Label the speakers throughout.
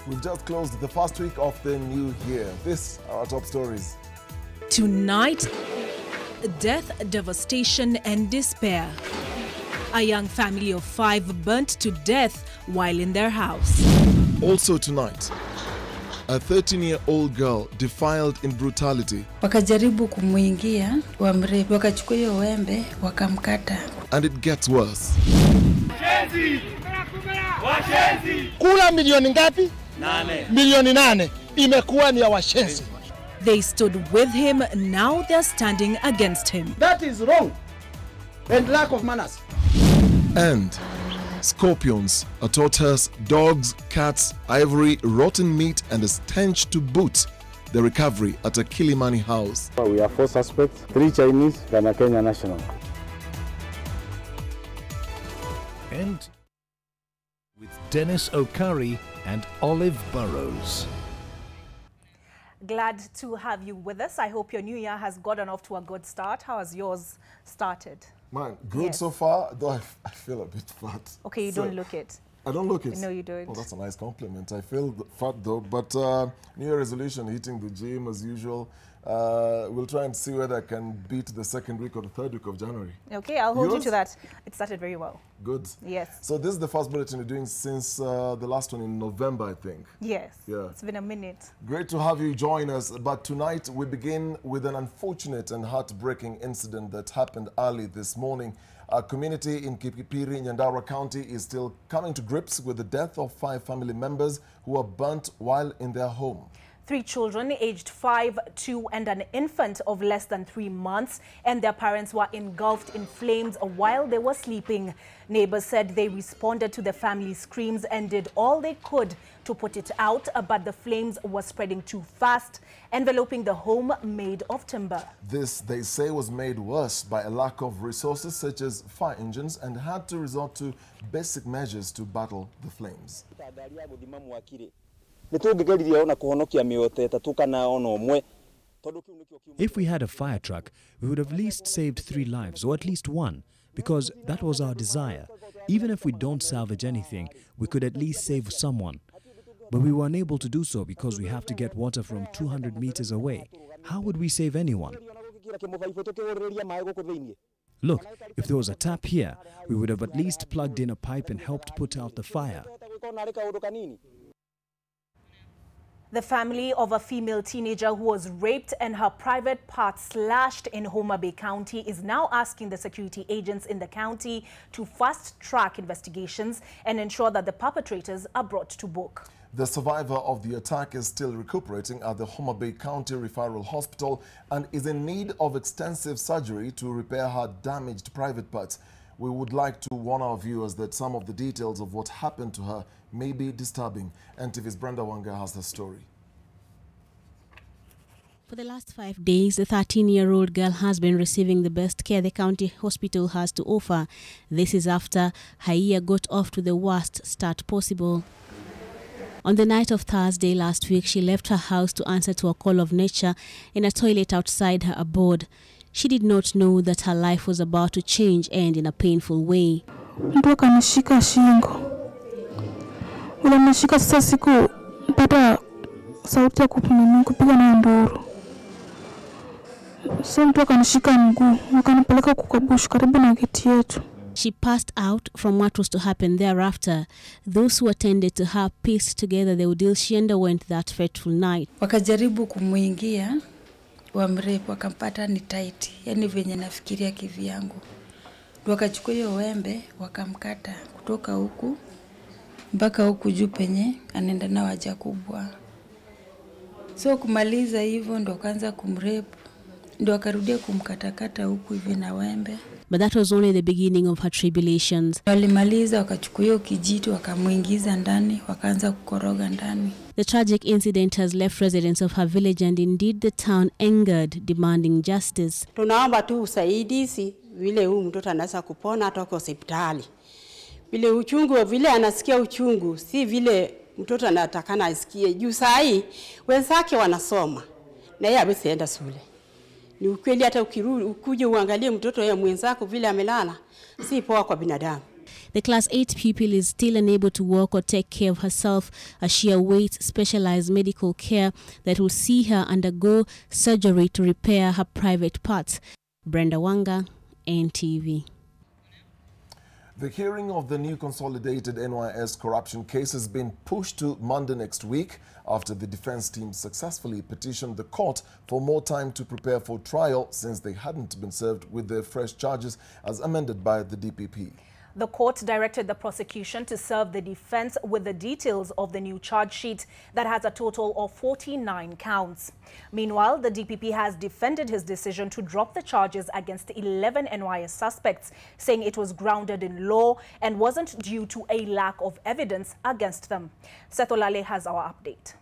Speaker 1: We've just closed the first week of the new year. These are our top stories.
Speaker 2: Tonight, death, devastation and despair. A young family of 5 burnt to death while in their house.
Speaker 1: Also tonight, a 13-year-old girl defiled in brutality.
Speaker 3: Wakajaribu kumuingia, wamrepe, wakachukua hiyo wembe, wakamkata.
Speaker 1: And it gets worse.
Speaker 4: Kula milioni ngapi? 8. Milioni 8 imekuwa ni ya washenzi.
Speaker 2: They stood with him, now they're standing against him.
Speaker 4: That is wrong and lack of manners.
Speaker 1: And scorpions, a tortoise, dogs, cats, ivory, rotten meat and a stench to boot. The recovery at a Kilimani house.
Speaker 5: We have 4 suspects, 3 Chinese and a Kenya national.
Speaker 6: And with Dennis Okari and Olive Burrows.
Speaker 7: Glad to have you with us. I hope your new year has gotten off to a good start. How has yours started?
Speaker 1: Man, good so far, though I feel a bit fat.
Speaker 7: Okay, you don't look it.
Speaker 1: I don't look it?
Speaker 7: No, you don't.
Speaker 1: Oh, that's a nice compliment. I feel fat though, but New Year resolution, hitting the gym as usual. We'll try and see whether I can beat the 2nd week or the 3rd week of January.
Speaker 7: Okay, I'll hold you to that. It started very well.
Speaker 1: Good.
Speaker 7: Yes.
Speaker 1: So this is the first bulletin you're doing since the last one in November, I think.
Speaker 7: Yes.
Speaker 1: Yeah.
Speaker 7: It's been a minute.
Speaker 1: Great to have you join us. But tonight we begin with an unfortunate and heartbreaking incident that happened early this morning. A community in Kipipiri, Nyandarua County, is still coming to grips with the death of 5 family members who were burnt while in their home.
Speaker 7: 3 children aged 5, 2 and an infant of less than 3 months and their parents were engulfed in flames while they were sleeping. Neighbors said they responded to the family's screams and did all they could to put it out, but the flames were spreading too fast, enveloping the home made of timber.
Speaker 1: This, they say, was made worse by a lack of resources such as fire engines and had to resort to basic measures to battle the flames.
Speaker 8: If we had a fire truck, we would have at least saved 3 lives, or at least 1, because that was our desire. Even if we don't salvage anything, we could at least save someone. But we were unable to do so because we have to get water from 200 meters away. How would we save anyone? Look, if there was a tap here, we would have at least plugged in a pipe and helped put out the fire.
Speaker 7: The family of a female teenager who was raped and her private parts slashed in Homa Bay County is now asking the security agents in the county to fast-track investigations and ensure that the perpetrators are brought to book.
Speaker 1: The survivor of the attack is still recuperating at the Homa Bay County Referral Hospital and is in need of extensive surgery to repair her damaged private parts. We would like to warn our viewers that some of the details of what happened to her may be disturbing. NTV's Brenda Wanga has the story.
Speaker 9: For the last 5 days, the 13-year-old girl has been receiving the best care the county hospital has to offer. This is after her year got off to the worst start possible. On the night of Thursday last week, she left her house to answer to a call of nature in a toilet outside her abode. She did not know that her life was about to change and in a painful way.
Speaker 10: Mtu akanishika shingo. Ule mshika sasa siku mpata sauti ya kupiga na nduru. Sasa mtu akanishika mguu, akanipeleka kwa bush karibu na geti yetu.
Speaker 9: She passed out from what was to happen thereafter. Those who attended to her pieced together the ordeal she underwent that fateful night.
Speaker 3: Wakajaribu kumuingia, wamrepe, wakampata ni tight, yani venye nafikiria kivyangu. Wakachukua hiyo wembe, wakamkata kutoka huku mpaka huku juu penye anaenda na haja kubwa. So kumaliza hivyo ndo kaanza kumrepe, ndo akarudia kumkatakata huku hivi na wembe.
Speaker 9: But that was only the beginning of her tribulations.
Speaker 3: Walimaliza, wakachukua hiyo kijiti, wakamuingiza ndani, wakaanza kukoroga ndani.
Speaker 9: The tragic incident has left residents of her village and indeed the town angered, demanding justice.
Speaker 11: Tunaomba tu usaidizi vile huyu mtoto anaweza kupona atoke hospitali. Vile uchungu, vile anasikia uchungu, si vile mtoto anatakana asikie. Juu saa hii wenzake wanasoma na yeye ameenda shule. Ni ukweli hata ukirudi ukuje uangalie mtoto ya mwenzako vile amelala, si poa kwa binadamu.
Speaker 9: The Class 8 pupil is still unable to walk or take care of herself as she awaits specialized medical care that will see her undergo surgery to repair her private parts. Brenda Wanga, NTV.
Speaker 1: The hearing of the new consolidated NYS corruption case has been pushed to Monday next week after the defense team successfully petitioned the court for more time to prepare for trial since they hadn't been served with the fresh charges as amended by the DPP.
Speaker 7: The court directed the prosecution to serve the defense with the details of the new charge sheet that has a total of 49 counts. Meanwhile, the DPP has defended his decision to drop the charges against 11 NYS suspects, saying it was grounded in law and wasn't due to a lack of evidence against them. Seth Olale has our update.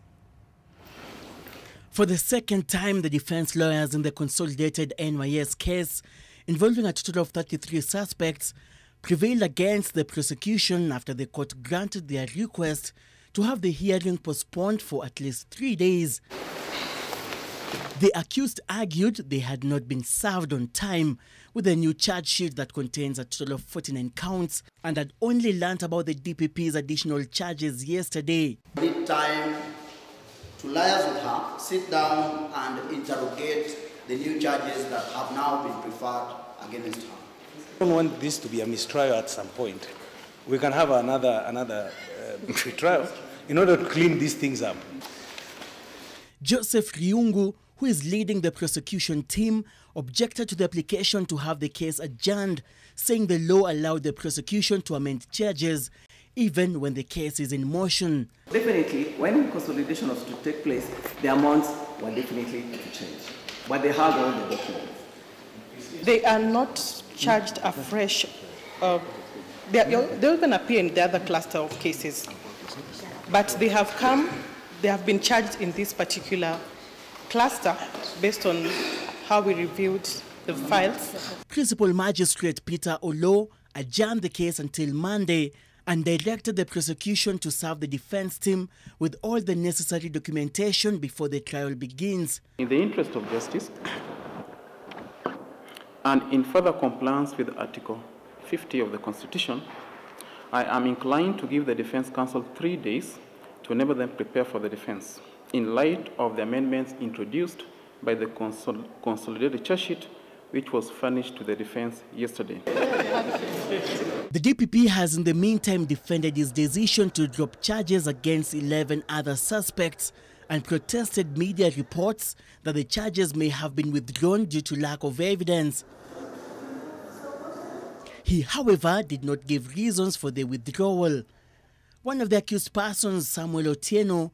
Speaker 12: For the second time, the defense lawyers in the consolidated NYS case, involving a total of 33 suspects, prevailed against the prosecution after the court granted their request to have the hearing postponed for at least 3 days. The accused argued they had not been served on time with a new charge sheet that contains a total of 49 counts and had only learnt about the DPP's additional charges yesterday.
Speaker 13: Need time to liaise with her, sit down and interrogate the new charges that have now been preferred against her.
Speaker 14: I don't want this to be a mistrial at some point. We can have another trial in order to clean these things up.
Speaker 12: Joseph Ryungu, who is leading the prosecution team, objected to the application to have the case adjourned, saying the law allowed the prosecution to amend charges even when the case is in motion.
Speaker 15: Definitely, when consolidation was to take place, the amounts were definitely to change. But they have all the documents.
Speaker 16: They are not charged afresh. They will even appear in the other cluster of cases. But they have been charged in this particular cluster based on how we reviewed the files.
Speaker 12: Principal Magistrate Peter Olo adjourned the case until Monday and directed the prosecution to serve the defense team with all the necessary documentation before the trial begins.
Speaker 17: In the interest of justice, and in further compliance with Article 50 of the Constitution, I am inclined to give the Defense Counsel 3 days to enable them prepare for the defense, in light of the amendments introduced by the consolidated charge sheet, which was furnished to the defense yesterday.
Speaker 12: The DPP has in the meantime defended his decision to drop charges against 11 other suspects and protested media reports that the charges may have been withdrawn due to lack of evidence. He, however, did not give reasons for the withdrawal. One of the accused persons, Samuel Otieno,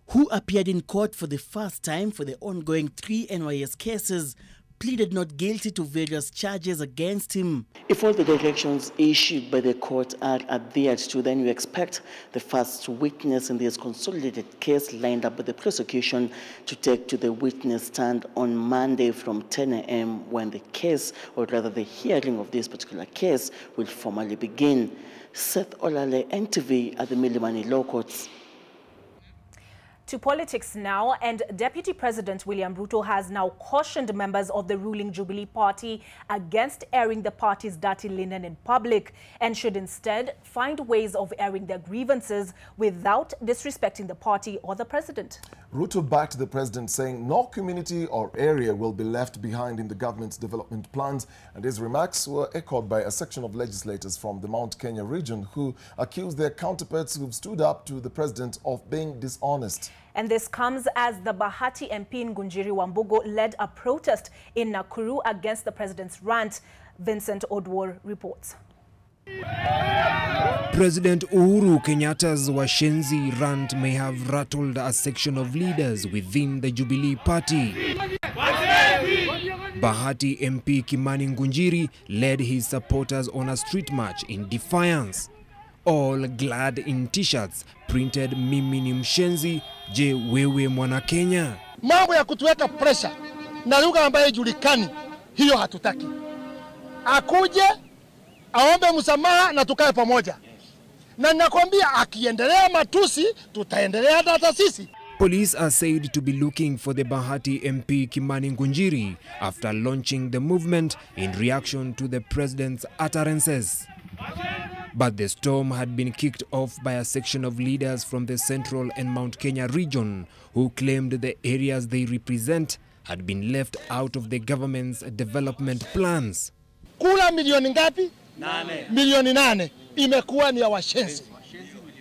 Speaker 12: who appeared in court for the first time for the ongoing 3 NYS cases, pleaded not guilty to various charges against him.
Speaker 18: If all the directions issued by the court are adhered to, then you expect the first witness in this consolidated case lined up by the prosecution to take to the witness stand on Monday from 10 a.m. when the case, or rather the hearing of this particular case, will formally begin. Seth Olale, NTV at the Milimani Law Courts.
Speaker 7: To politics now, and Deputy President William Ruto has now cautioned members of the ruling Jubilee party against airing the party's dirty linen in public and should instead find ways of airing their grievances without disrespecting the party or the president.
Speaker 1: Ruto backed the president, saying no community or area will be left behind in the government's development plans, and his remarks were echoed by a section of legislators from the Mount Kenya region who accused their counterparts who've stood up to the president of being dishonest.
Speaker 7: And this comes as the Bahati MP Ngunjiri Wambugo led a protest in Nakuru against the president's rant. Vincent Odwor reports.
Speaker 19: President Uhuru Kenyatta's Washenzi rant may have rattled a section of leaders within the Jubilee party. Bahati MP Kimani Ngunjiri led his supporters on a street march in defiance. All glad in t-shirts printed "Mimi ni mshenzi, je wewe mwana Kenya."
Speaker 4: Mambo ya kutuweka pressure na lugha ambayo julikani, hiyo hatutaki. Akuje aombe msamaha na tukae pamoja. Na nakwambia akiendelea matusi tutaendelea hata sisi.
Speaker 19: Police are said to be looking for the Bahati MP Kimani Ngunjiri after launching the movement in reaction to the president's utterances. But the storm had been kicked off by a section of leaders from the Central and Mount Kenya region who claimed the areas they represent had been left out of the government's development plans.
Speaker 4: Kula milioni ngapi? 8. Milioni 8 imekuwa ni ya washenzi.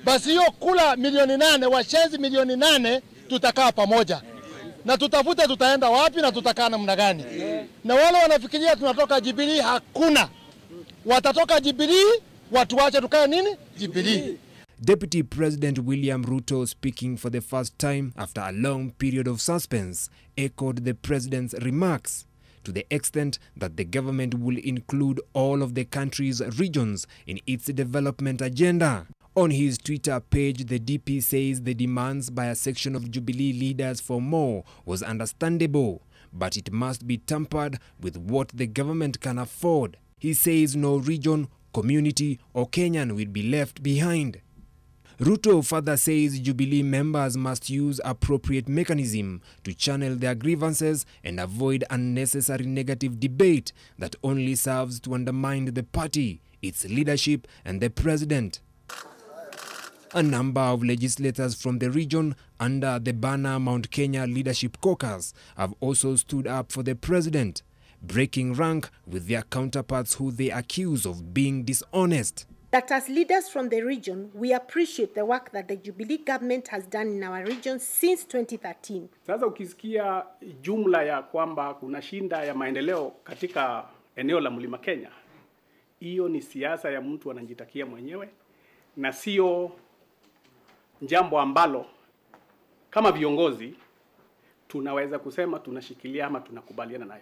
Speaker 4: Basi hiyo kula milioni 8, washenzi milioni 8, tutakaa pamoja. Na tutafute tutaenda wapi na tutakaa namna gani. Na wale wanafikiria tunatoka Jubilee, hakuna. Watatoka Jubilee, watu wache tukae nini? Jubilee.
Speaker 19: Deputy President William Ruto, speaking for the first time after a long period of suspense, echoed the president's remarks to the extent that the government will include all of the country's regions in its development agenda. On his Twitter page, the DP says the demands by a section of Jubilee leaders for more was understandable, but it must be tempered with what the government can afford. He says no region, community or Kenyan will be left behind. Ruto further says Jubilee members must use appropriate mechanism to channel their grievances and avoid unnecessary negative debate that only serves to undermine the party, its leadership and the president. A number of legislators from the region under the banner Mount Kenya Leadership Caucus have also stood up for the president, breaking rank with their counterparts who they accuse of being dishonest.
Speaker 20: That as leaders from the region, we appreciate the work that the Jubilee government has done in our region since 2013.
Speaker 21: Sasa ukisikia jumla ya kwamba kuna shinda ya maendeleo katika eneo la Mlima Kenya, hiyo ni siasa ya mtu anajitakia mwenyewe na sio jambo ambalo kama viongozi tunaweza kusema tunashikilia ama tunakubaliana nayo.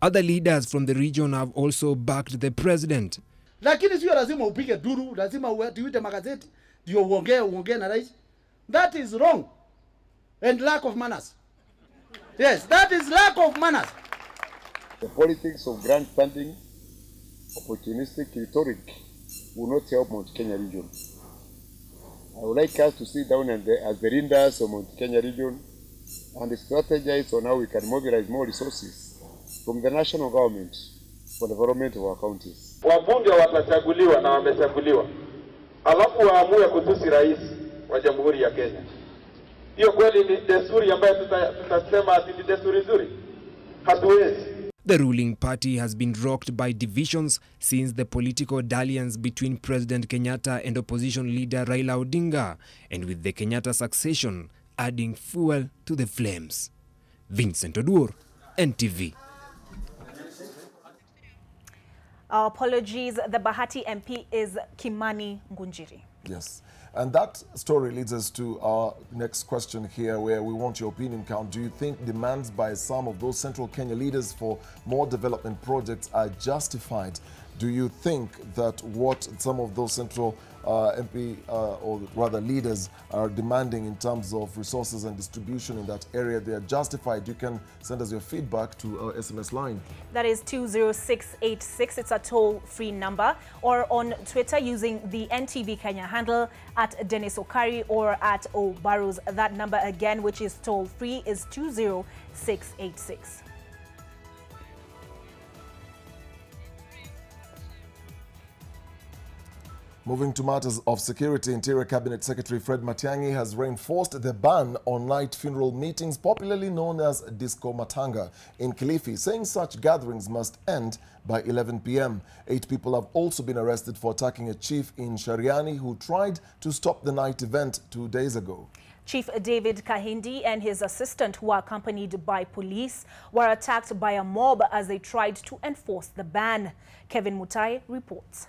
Speaker 19: Other leaders from the region have also backed the president.
Speaker 22: Lakini sio lazima upige duru, lazima uite magazeti ndio uongee na rais. That is wrong and lack of manners. Yes, that is lack of manners.
Speaker 23: The politics of grant funding, opportunistic rhetoric will not help Mount Kenya region. I would like us to sit down as the leaders of Mount Kenya region and strategize on how we can mobilize more resources from the national government for the development of our counties.
Speaker 24: Wabunge watachaguliwa na wamechaguliwa, alafu waamue kutusi rais wa Jamhuri ya Kenya. Hiyo kweli ni desturi ambayo tutasema ati ni desturi nzuri? Hatuwezi.
Speaker 19: The ruling party has been rocked by divisions since the political dalliance between President Kenyatta and opposition leader Raila Odinga, and with the Kenyatta succession adding fuel to the flames. Vincent Oduor, NTV.
Speaker 7: Our apologies, the Bahati MP is Kimani Ngunjiri.
Speaker 1: Yes. And that story leads us to our next question here, where we want your opinion count. Do you think demands by some of those Central Kenya leaders for more development projects are justified? Do you think that what some of those Central MP, or rather leaders, are demanding in terms of resources and distribution in that area, they are justified? You can send us your feedback to our SMS line.
Speaker 7: That is 20686. It's a toll-free number. Or on Twitter using the NTV Kenya handle at Dennis Okari or at Burrows. That number again, which is toll-free, is 20686.
Speaker 1: Moving to matters of security, Interior Cabinet Secretary Fred Matiang'i has reinforced the ban on night funeral meetings, popularly known as Disco Matanga, in Kilifi, saying such gatherings must end by 11 p.m. 8 people have also been arrested for attacking a chief in Shariani who tried to stop the night event 2 days ago.
Speaker 7: Chief David Kahindi and his assistant, who were accompanied by police, were attacked by a mob as they tried to enforce the ban. Kevin Mutai reports.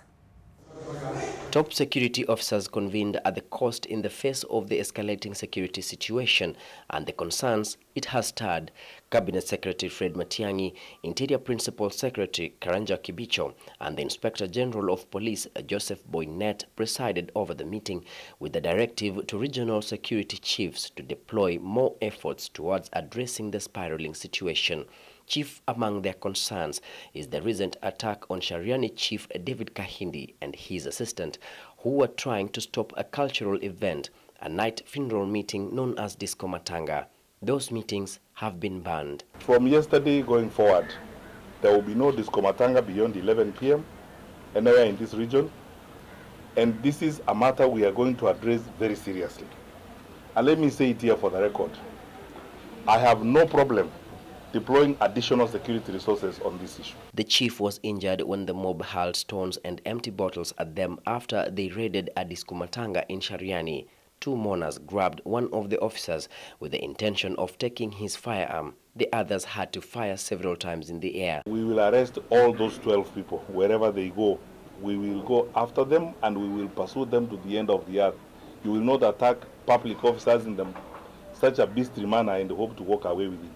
Speaker 25: Top security officers convened at the coast in the face of the escalating security situation and the concerns it has stirred. Cabinet Secretary Fred Matiang'i, Interior Principal Secretary Karanja Kibicho, and the Inspector General of Police Joseph Boynet presided over the meeting with the directive to regional security chiefs to deploy more efforts towards addressing the spiraling situation. Chief among their concerns is the recent attack on Shariani Chief David Kahindi and his assistant, who were trying to stop a cultural event, a night funeral meeting known as Disco Matanga. Those meetings have been banned.
Speaker 23: From yesterday going forward, there will be no Disco Matanga beyond 11 p.m. anywhere in this region.
Speaker 2: And this is a matter we are going to address very seriously. And let me say it here for the record. I have no problem deploying additional security resources on this issue.
Speaker 25: The chief was injured when the mob hurled stones and empty bottles at them after they raided a Diskumatanga in Shariani. Two mourners grabbed one of the officers with the intention of taking his firearm. The others had to fire several times in the air.
Speaker 2: We will arrest all those 12 people wherever they go. We will go after them and we will pursue them to the end of the earth. You will not attack public officers in such a beastly manner and hope to walk away with it.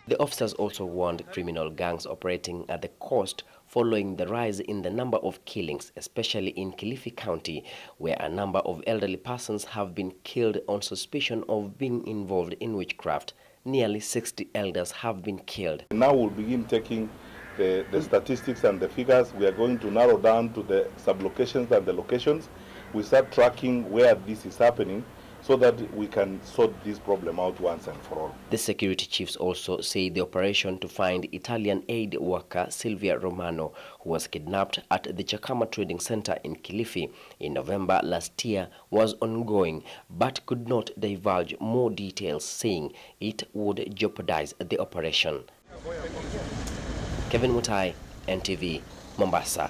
Speaker 25: The officers also warned criminal gangs operating at the coast following the rise in the number of killings, especially in Kilifi County, where a number of elderly persons have been killed on suspicion of being involved in witchcraft. Nearly 60 elders have been killed.
Speaker 2: Now we'll begin taking the statistics and the figures. We are going to narrow down to the sublocations and the locations. We start tracking where this is happening so that we can sort this problem out once and for all.
Speaker 25: The security chiefs also say the operation to find Italian aid worker Silvia Romano, who was kidnapped at the Chakama Trading Center in Kilifi in November last year, was ongoing, but could not divulge more details, saying it would jeopardize the operation. Kevin Mutai, NTV, Mombasa.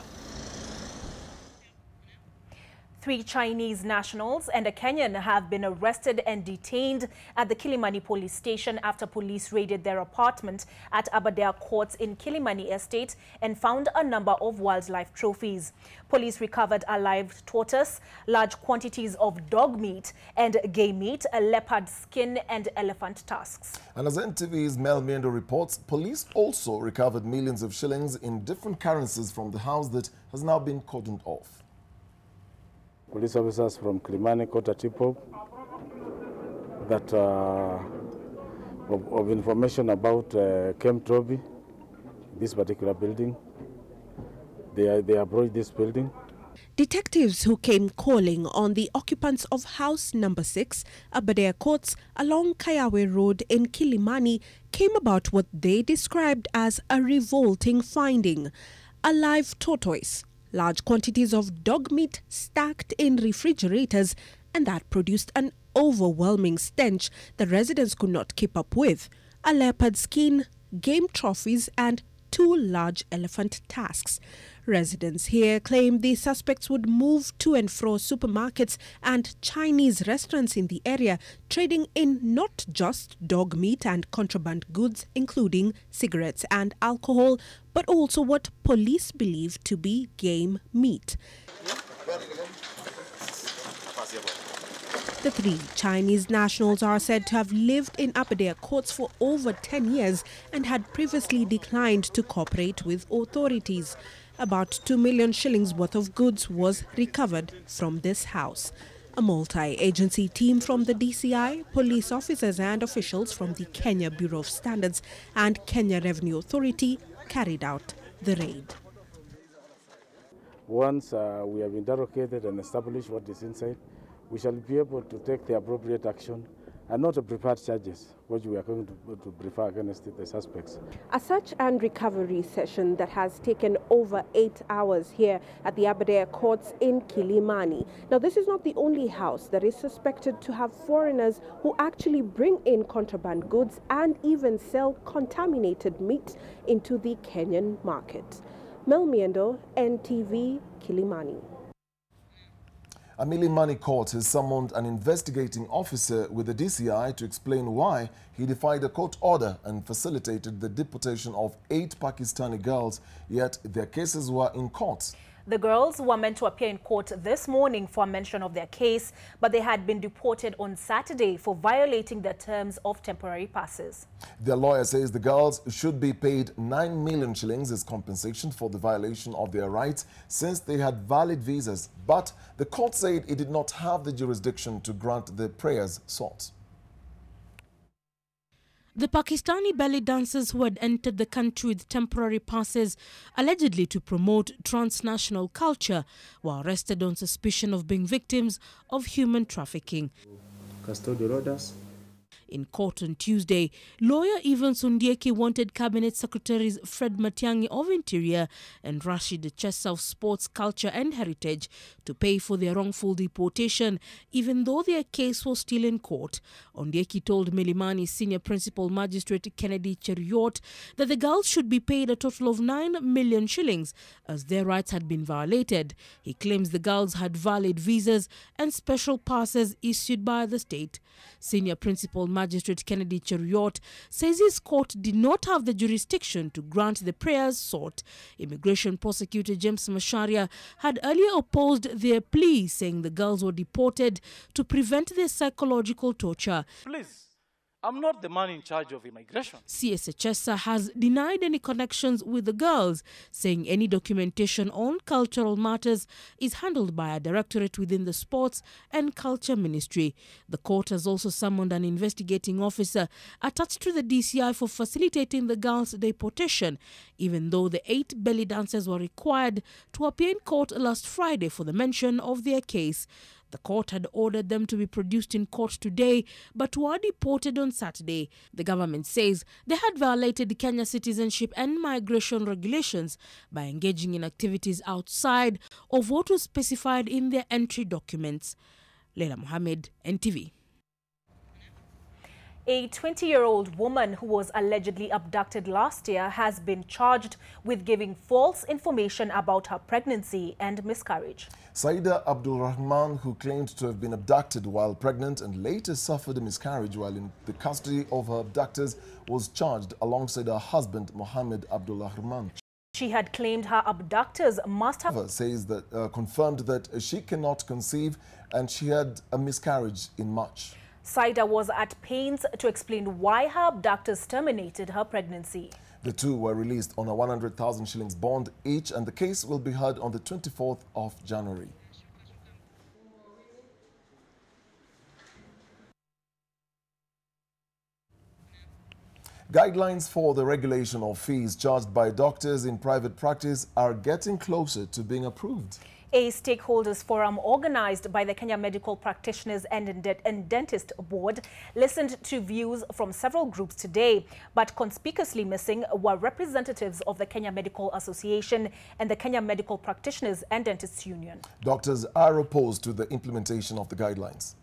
Speaker 7: 3 Chinese nationals and a Kenyan have been arrested and detained at the Kilimani police station after police raided their apartment at Aberdare Courts in Kilimani Estate and found a number of wildlife trophies. Police recovered a live tortoise, large quantities of dog meat and game meat, a leopard skin and elephant tusks.
Speaker 1: And as NTV's Mel Miendo reports, police also recovered millions of shillings in different currencies from the house that has now been cordoned off.
Speaker 5: Police officers from Kilimani caught a tip-off that of information about Kem Trophy, this particular building. They approached this building.
Speaker 6: Detectives who came calling on the occupants of house number 6, Aberdare Courts, along Kayawe Road in Kilimani, came about what they described as a revolting finding: a live tortoise, large quantities of dog meat stacked in refrigerators, and that produced an overwhelming stench the residents could not keep up with, a leopard skin, game trophies and 2 large elephant tusks. Residents here claim the suspects would move to and fro supermarkets and Chinese restaurants in the area, trading in not just dog meat and contraband goods, including cigarettes and alcohol, but also what police believe to be game meat. The 3 Chinese nationals are said to have lived in Aberdare Courts for over 10 years and had previously declined to cooperate with authorities. About 2 million shillings worth of goods was recovered from this house. A multi-agency team from the DCI, police officers and officials from the Kenya Bureau of Standards and Kenya Revenue Authority carried out the raid.
Speaker 5: Once we have interrogated and established what is inside, we shall be able to take the appropriate action and not to prepare charges, which we are going to prefer against the suspects.
Speaker 8: A search and recovery session that has taken over 8 hours here at the Aberdare Courts in Kilimani. Now, this is not the only house that is suspected to have foreigners who actually bring in contraband goods and even sell contaminated meat into the Kenyan market. Mel Miendo, NTV, Kilimani.
Speaker 1: A Milimani court has summoned an investigating officer with the DCI to explain why he defied a court order and facilitated the deportation of 8 Pakistani girls, yet their cases were in court.
Speaker 7: The girls were meant to appear in court this morning for a mention of their case, but they had been deported on Saturday for violating the terms of temporary passes.
Speaker 1: Their lawyer says the girls should be paid 9 million shillings as compensation for the violation of their rights since they had valid visas, but the court said it did not have the jurisdiction to grant the prayers sought.
Speaker 10: The Pakistani belly dancers who had entered the country with temporary passes, allegedly to promote transnational culture, were arrested on suspicion of being victims of human trafficking.
Speaker 5: Custodial orders.
Speaker 10: In court on Tuesday, lawyer Evans Ondieki wanted Cabinet Secretaries Fred Matiang'i of Interior and Rashid Chessa of Sports, Culture and Heritage to pay for their wrongful deportation, even though their case was still in court. Ondieki told Milimani Senior Principal Magistrate Kennedy Cheruiyot that the girls should be paid a total of 9 million shillings as their rights had been violated. He claims the girls had valid visas and special passes issued by the state. Senior Principal Magistrate Kennedy Cheruiyot says his court did not have the jurisdiction to grant the prayers sought. Immigration prosecutor James Masharia had earlier opposed their plea, saying the girls were deported to prevent their psychological torture.
Speaker 3: Please, I'm not the man in charge of immigration.
Speaker 10: CS Chessa has denied any connections with the girls, saying any documentation on cultural matters is handled by a directorate within the Sports and Culture Ministry. The court has also summoned an investigating officer attached to the DCI for facilitating the girls' deportation, even though the 8 belly dancers were required to appear in court last Friday for the mention of their case. The court had ordered them to be produced in court today, but were deported on Saturday. The government says they had violated Kenya citizenship and migration regulations by engaging in activities outside of what was specified in their entry documents. Leila Mohammed, NTV.
Speaker 7: A 20-year-old woman who was allegedly abducted last year has been charged with giving false information about her pregnancy and miscarriage.
Speaker 1: Saida Abdul Rahman, who claimed to have been abducted while pregnant and later suffered a miscarriage while in the custody of her abductors, was charged alongside her husband, Mohammed Abdul Rahman.
Speaker 7: She had claimed her abductors must have...
Speaker 1: says that confirmed that she cannot conceive and she had a miscarriage in March.
Speaker 7: Saida was at pains to explain why her abductors terminated her pregnancy.
Speaker 1: The two were released on a 100,000 shillings bond each, and the case will be heard on the 24th of January. Guidelines for the regulation of fees charged by doctors in private practice are getting closer to being approved.
Speaker 7: A stakeholders forum organized by the Kenya Medical Practitioners and Dentist Board listened to views from several groups today, but conspicuously missing were representatives of the Kenya Medical Association and the Kenya Medical Practitioners and Dentists Union.
Speaker 1: Doctors are opposed to the implementation of the guidelines.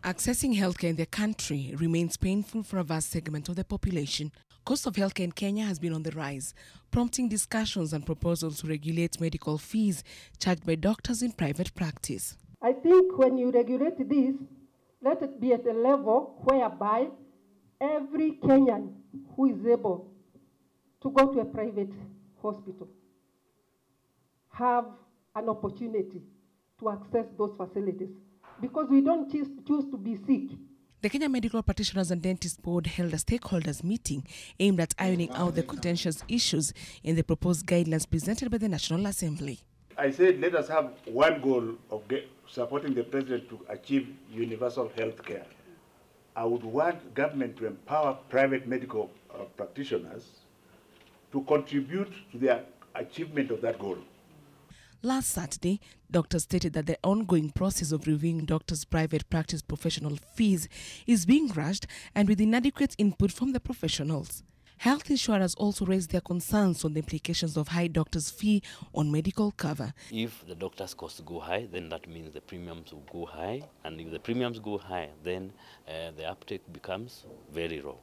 Speaker 9: Accessing healthcare in the country remains painful for a vast segment of the population. Cost of healthcare in Kenya has been on the rise, prompting discussions and proposals to regulate medical fees charged by doctors in private practice.
Speaker 11: I think when you regulate this, let it be at a level whereby every Kenyan who is able to go to a private hospital have an opportunity to access those facilities, because we don't choose to be sick.
Speaker 9: The Kenya Medical Practitioners and Dentists Board held a stakeholders meeting aimed at ironing out the contentious issues in the proposed guidelines presented by the National Assembly.
Speaker 13: I said let us have one goal of supporting the president to achieve universal health care. I would want government to empower private medical practitioners to contribute to the achievement of that goal.
Speaker 9: Last Saturday, doctors stated that the ongoing process of reviewing doctors' private practice professional fees is being rushed and with inadequate input from the professionals. Health insurers also raised their concerns on the implications of high doctors' fee on medical cover.
Speaker 14: If the doctors' costs go high, then that means the premiums will go high. And if the premiums go high, then the uptake becomes very low.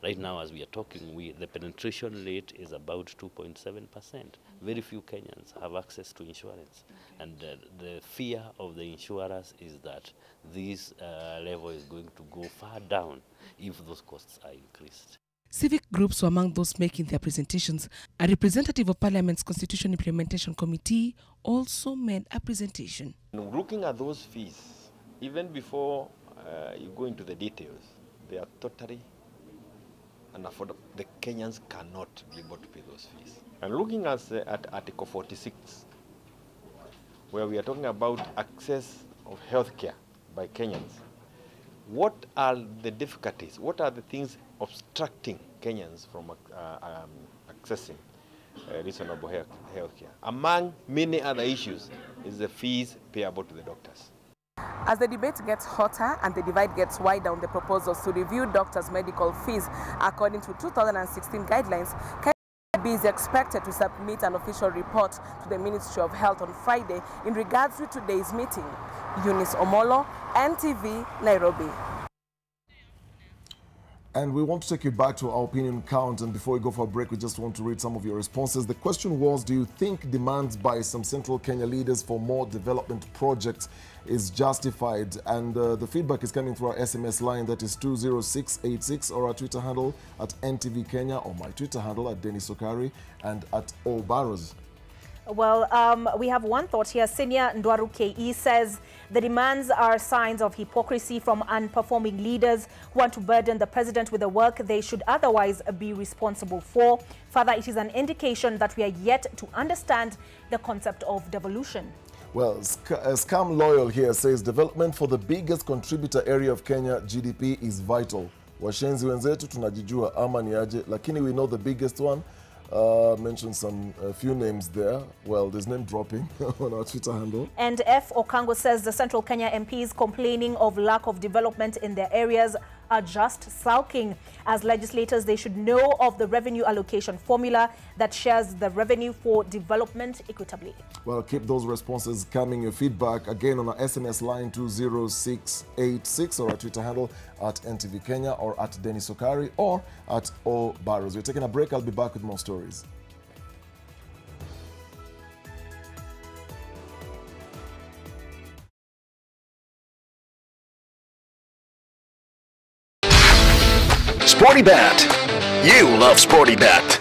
Speaker 14: Right now, as we are talking, the penetration rate is about 2.7%. Very few Kenyans have access to insurance. And the fear of the insurers is that this level is going to go far down if those costs are increased.
Speaker 9: Civic groups were among those making their presentations. A representative of Parliament's Constitution Implementation Committee also made a presentation.
Speaker 26: Looking at those fees, even before you go into the details, they are totally unaffordable. The Kenyans cannot be able to pay those fees. And looking at Article 46, where we are talking about access of healthcare by Kenyans, what are the difficulties? What are the things obstructing Kenyans from accessing reasonable healthcare? Among many other issues is the fees payable to the doctors.
Speaker 4: As the debate gets hotter and the divide gets wider on the proposals to review doctors' medical fees according to 2016 guidelines, Kipipiri is expected to submit an official report to the Ministry of Health on Friday in regards to today's meeting. Eunice Omolo, NTV, Nairobi.
Speaker 1: And we want to take you back to our opinion count, and before we go for a break, we just want to read some of your responses. The question was, do you think demands by some Central Kenya leaders for more development projects is justified? And the feedback is coming through our SMS line, that is 20686, or our Twitter handle at NTV Kenya, or my Twitter handle at Dennis Okari and at Burrows.
Speaker 7: Well, we have one thought here. Senior Ndwaru KE says the demands are signs of hypocrisy from unperforming leaders who want to burden the president with the work they should otherwise be responsible for. Further, it is an indication that we are yet to understand the concept of devolution.
Speaker 1: Well, Scam Loyal here says development for the biggest contributor area of Kenya GDP is vital. Washenzi wenzetu tunajijua ama ni aje, lakini we know the biggest one. Mentioned a few names there. Well, there's name dropping on our Twitter handle.
Speaker 7: And F. Okango says the Central Kenya MPs complaining of lack of development in their areas are just sulking. As legislators, they should know of the revenue allocation formula that shares the revenue for development equitably.
Speaker 1: Well, keep those responses coming. Your feedback again on our SMS line 20686, or our Twitter handle at NTV Kenya, or at Dennis Okari, or at O Burrows. We're taking a break. I'll be back with more stories.
Speaker 12: Sporty Bet. You love Sporty Bet.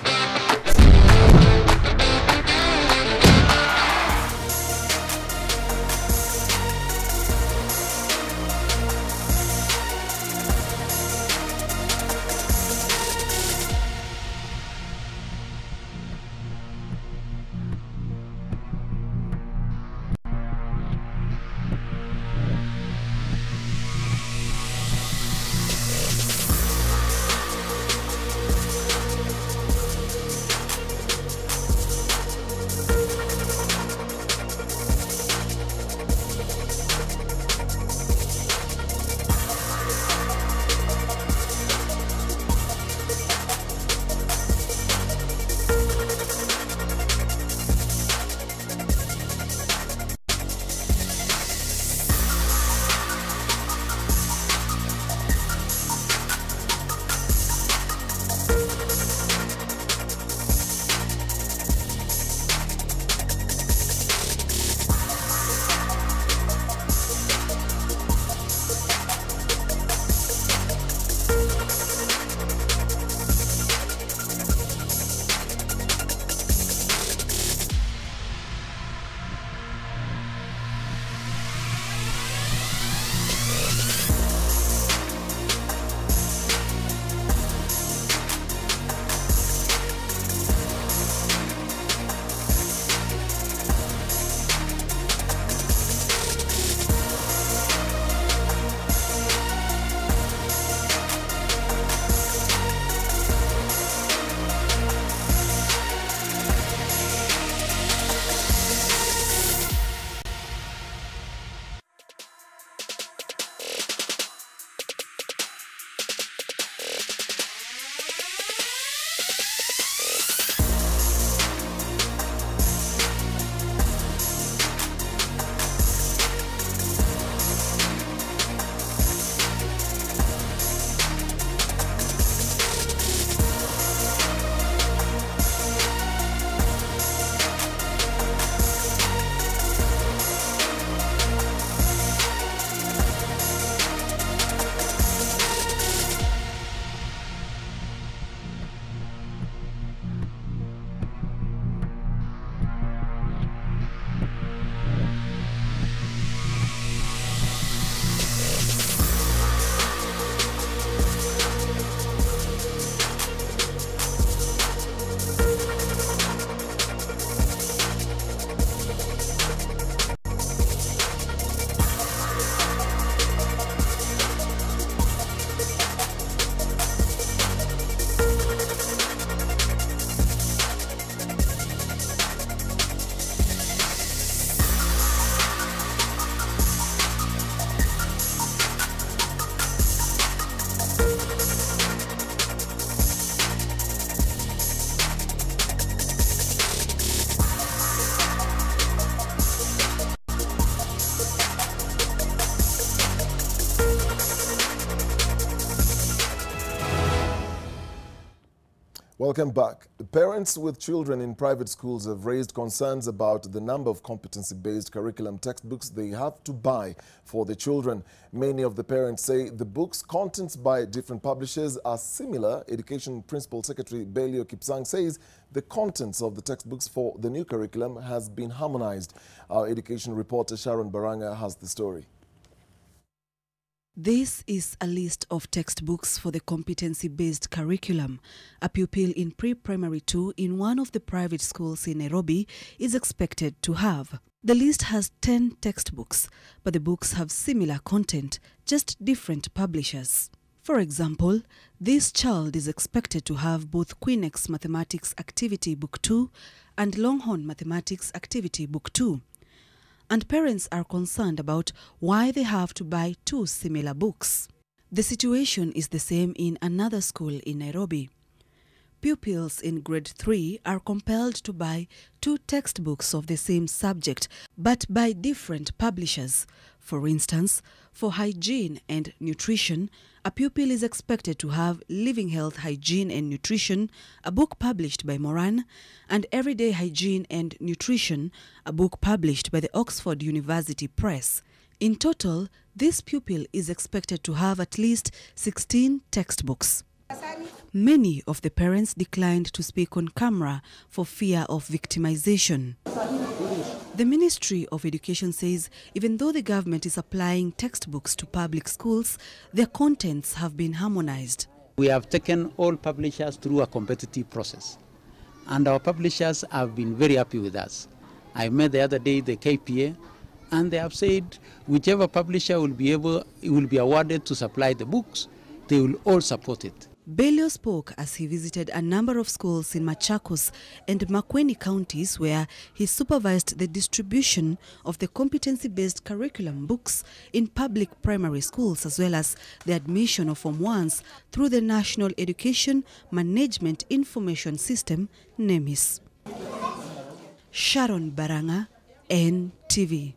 Speaker 1: Welcome back. Parents with children in private schools have raised concerns about the number of competency-based curriculum textbooks they have to buy for their children. Many of the parents say the books' contents by different publishers are similar. Education Principal Secretary Belio Kipsang says the contents of the textbooks for the new curriculum has been harmonized. Our education reporter Sharon Baranga has the story.
Speaker 15: This is a list of textbooks for the competency-based curriculum. A pupil in pre-primary 2 in one of the private schools in Nairobi is expected to have. The list has 10 textbooks, but the books have similar content, just different publishers. For example, this child is expected to have both Queenex Mathematics Activity Book 2 and Longhorn Mathematics Activity Book 2. And parents are concerned about why they have to buy two similar books. The situation is the same in another school in Nairobi. Pupils in grade 3 are compelled to buy two textbooks of the same subject, but by different publishers. For instance, for hygiene and nutrition, a pupil is expected to have Living Health Hygiene and Nutrition, a book published by Moran, and Everyday Hygiene and Nutrition, a book published by the Oxford University Press. In total, this pupil is expected to have at least 16 textbooks. Many of the parents declined to speak on camera for fear of victimization. The Ministry of Education says even though the government is applying textbooks to public schools, their contents have been harmonized.
Speaker 16: We have taken all publishers through a competitive process, and our publishers have been very happy with us. I met the other day the KPA, and they have said whichever publisher will be awarded to supply the books, they will all support it.
Speaker 15: Belio spoke as he visited a number of schools in Machakos and Makueni counties where he supervised the distribution of the competency-based curriculum books in public primary schools, as well as the admission of Form 1s through the National Education Management Information System, NEMIS. Sharon Baranga, NTV.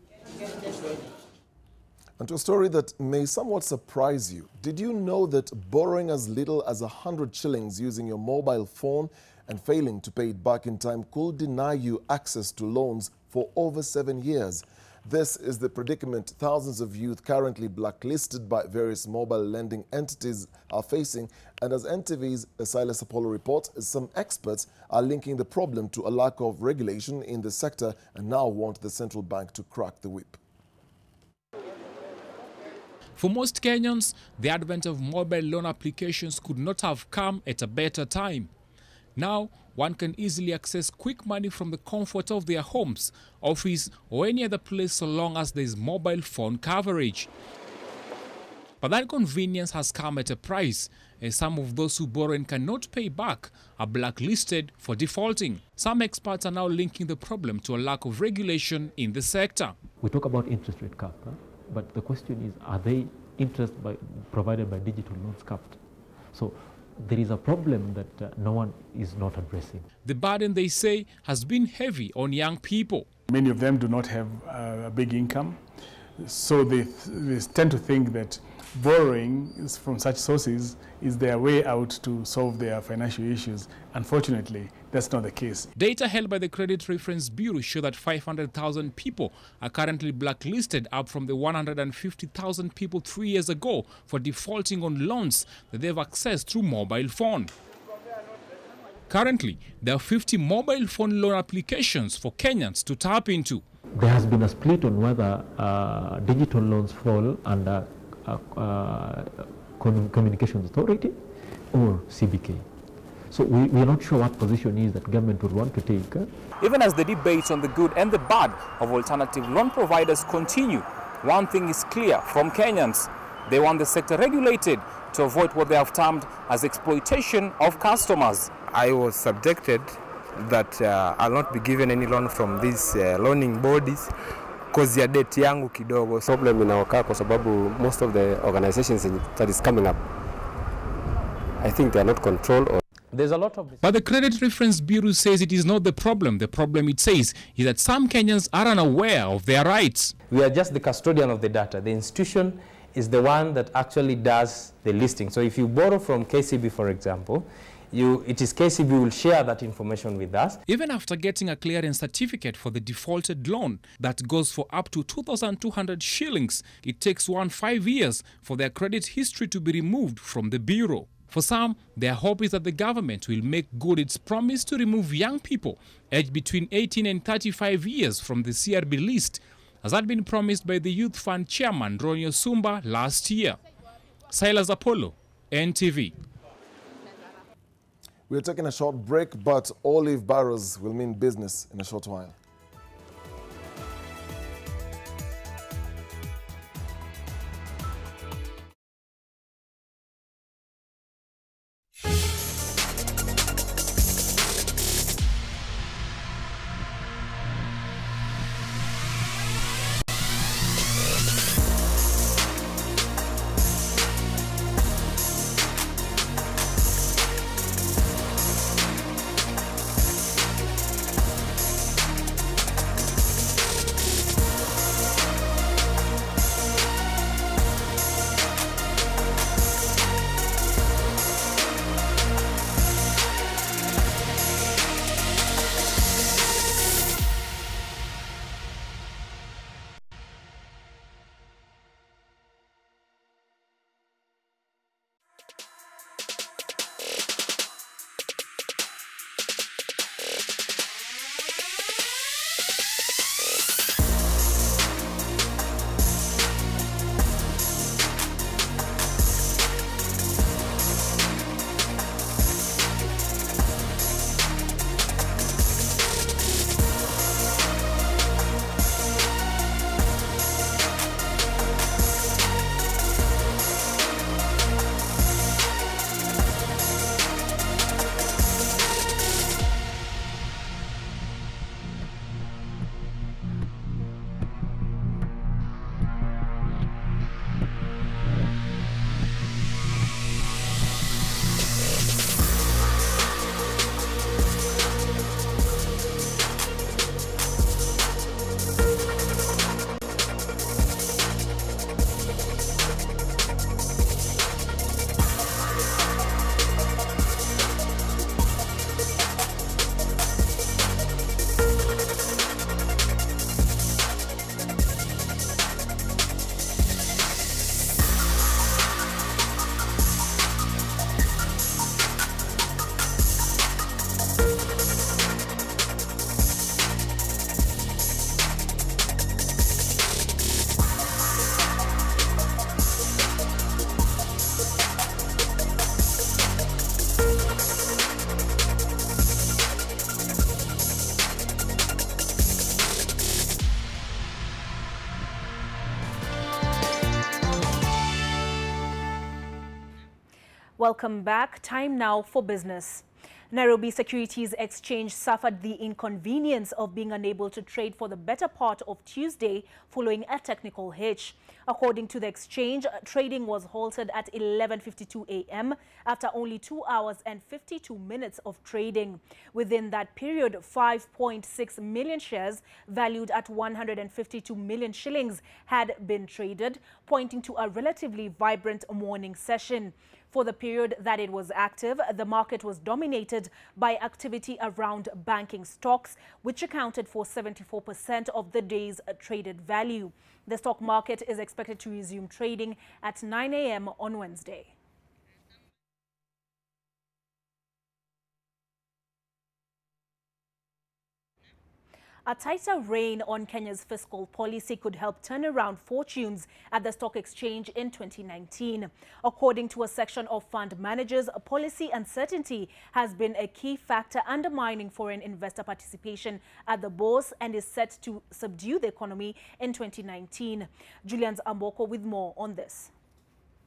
Speaker 1: And to a story that may somewhat surprise you. Did you know that borrowing as little as 100 shillings using your mobile phone and failing to pay it back in time could deny you access to loans for over 7 years? This is the predicament thousands of youth currently blacklisted by various mobile lending entities are facing. And as NTV's Silas Apollo reports, some experts are linking the problem to a lack of regulation in the sector and now want the central bank to crack the whip.
Speaker 17: For most Kenyans, the advent of mobile loan applications could not have come at a better time. Now, one can easily access quick money from the comfort of their homes, office, or any other place so long as there is mobile phone coverage. But that convenience has come at a price, as some of those who borrow and cannot pay back are blacklisted for defaulting. Some experts are now linking the problem to a lack of regulation in the sector.
Speaker 18: We talk about interest rate cap, but the question is, are they provided by digital loans capped? So there is a problem that no one is not addressing.
Speaker 17: The burden, they say, has been heavy on young people.
Speaker 20: Many of them do not have a big income, so they tend to think that borrowing from such sources is their way out to solve their financial issues. Unfortunately, that's not the case.
Speaker 17: Data held by the Credit Reference Bureau show that 500,000 people are currently blacklisted, up from the 150,000 people 3 years ago for defaulting on loans that they've accessed through mobile phone. Currently, there are 50 mobile phone loan applications for Kenyans to tap into.
Speaker 18: There has been a split on whether digital loans fall under Communications Authority or CBK. So we are not sure what position is that government would want to take.
Speaker 17: Even as the debates on the good and the bad of alternative loan providers continue, one thing is clear from Kenyans. They want the sector regulated to avoid what they have termed as exploitation of customers.
Speaker 21: I was subjected that I'll not be given any loan from these loaning bodies because ya debt yangu kidogo.
Speaker 27: Problem inaokaa kwa sababu most of the organizations that is coming up, I think they are not controlled.
Speaker 17: There's a lot of this. But the Credit Reference Bureau says it is not the problem. The problem, it says, is that some Kenyans are unaware of their rights.
Speaker 28: We are just the custodian of the data. The institution is the one that actually does the listing. So if you borrow from KCB, for example, it is KCB will share that information with us.
Speaker 17: Even after getting a clearance certificate for the defaulted loan that goes for up to 2,200 shillings, it takes 5 years for their credit history to be removed from the bureau. For some, their hope is that the government will make good its promise to remove young people aged between 18 and 35 years from the CRB list, as had been promised by the Youth Fund chairman Ronnie Sumba last year. Silas Apollo, NTV.
Speaker 1: We're taking a short break, but olive barrels will mean business in a short while.
Speaker 7: Welcome back. Time now for business. Nairobi Securities Exchange suffered the inconvenience of being unable to trade for the better part of Tuesday following a technical hitch. According to the exchange, trading was halted at 11:52 a.m. after only 2 hours and 52 minutes of trading. Within that period, 5.6 million shares valued at 152 million shillings had been traded, pointing to a relatively vibrant morning session. For the period that it was active, the market was dominated by activity around banking stocks, which accounted for 74% of the day's traded value. The stock market is expected to resume trading at 9 a.m. on Wednesday. A tighter rein on Kenya's fiscal policy could help turn around fortunes at the stock exchange in 2019. According to a section of fund managers, policy uncertainty has been a key factor undermining foreign investor participation at the bourse and is set to subdue the economy in 2019. Julian's Amboko with more on this.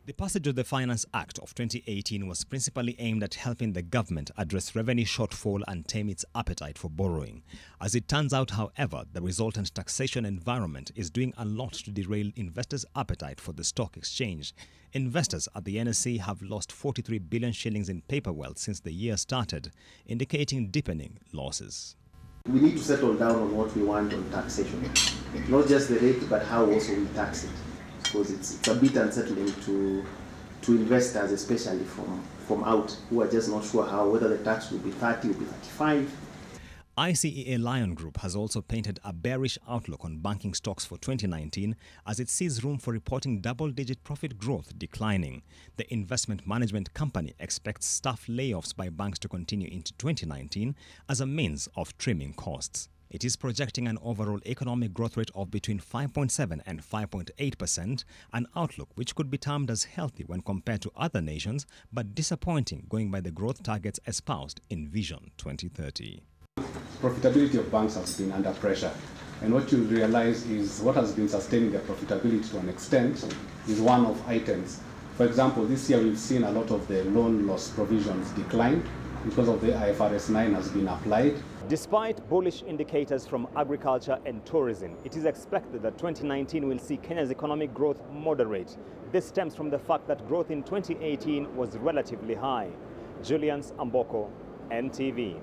Speaker 2: The passage of the Finance Act of 2018 was principally aimed at helping the government address revenue shortfall and tame its appetite for borrowing. As it turns out, however, the resultant taxation environment is doing a lot to derail investors' appetite for the stock exchange. Investors at the NSE have lost 43 billion shillings in paper wealth since the year started, indicating deepening losses.
Speaker 6: We need to settle down on what we want on taxation. Not just the rate, but how also we tax it. Because it's a bit unsettling to to investors, especially from out, who are just not sure whether the tax will be 30, will be 35.
Speaker 2: ICEA Lion Group has also painted a bearish outlook on banking stocks for 2019 as it sees room for reporting double-digit profit growth declining. The investment management company expects staff layoffs by banks to continue into 2019 as a means of trimming costs. It is projecting an overall economic growth rate of between 5.7 and 5.8%, an outlook which could be termed as healthy when compared to other nations, but disappointing going by the growth targets espoused in Vision 2030.
Speaker 3: Profitability of banks has been under pressure, and what you realize is what has been sustaining their profitability to an extent is one-off items. For example, this year we've seen a lot of the loan loss provisions decline because of the IFRS 9 has been applied.
Speaker 2: Despite bullish indicators from agriculture and tourism, it is expected that 2019 will see Kenya's economic growth moderate. This stems from the fact that growth in 2018 was relatively high. Julian's Amboko, NTV.